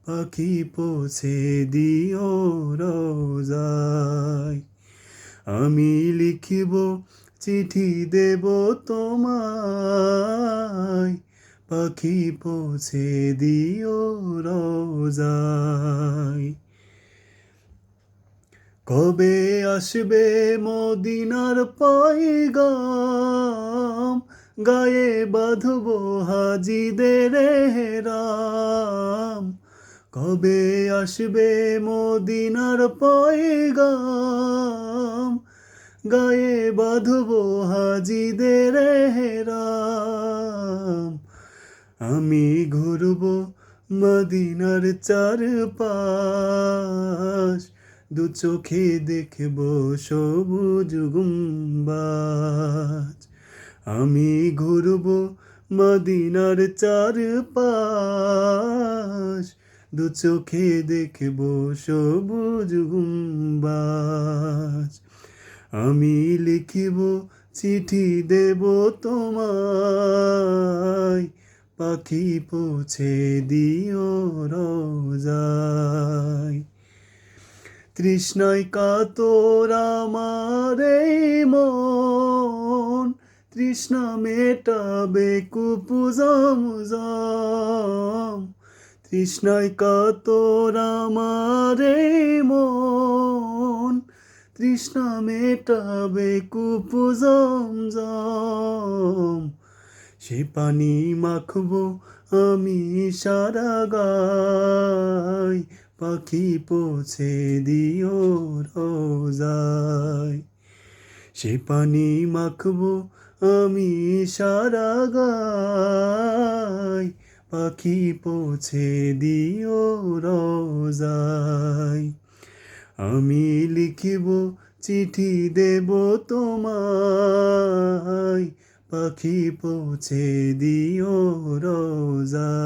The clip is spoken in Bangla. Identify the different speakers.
Speaker 1: পাখি পৌঁছে দিও রোজায়। আমি লিখিব চিঠি দেব তোমায়, পাখি পৌঁছে দিও রোজায়। কবে আসবে মদিনার পয়গাম, গায়ে বাঁধব হাজিদের এহরাম। কবে আসবে মদিনার পয়গাম, গায়ে বাঁধব হাজিদের এহরাম। আমি ঘুরব মদিনার চারপাশ, দু চোখে দেখব সবুজ গুম্বাজ। আমি ঘুরব মদিনার চারপাশ, দু চোখে দেখব সবুজ গুম্বাজ। আমি লিখিব চিঠি দেব তোমায়, পাখি পৌঁছে দিও রোজায়। তৃষ্ণায় কাতর আমার এই মন, তৃষ্ণা মেটাবে কুপুজম। তৃষ্ণায় কাতর আমার এই মন, তৃষ্ণা মেটাবে কুপুজম। সে পানি মাখবো আমি সারা গায়, পাখি পৌঁছে দিও রোজায়। সে পানি মাখবো আমি সারা গায়, পাখি পৌঁছে দিও রোজায়। আমি লিখিব চিঠি দেব তোমায়, পাখি পৌঁছে দিও রোজায়।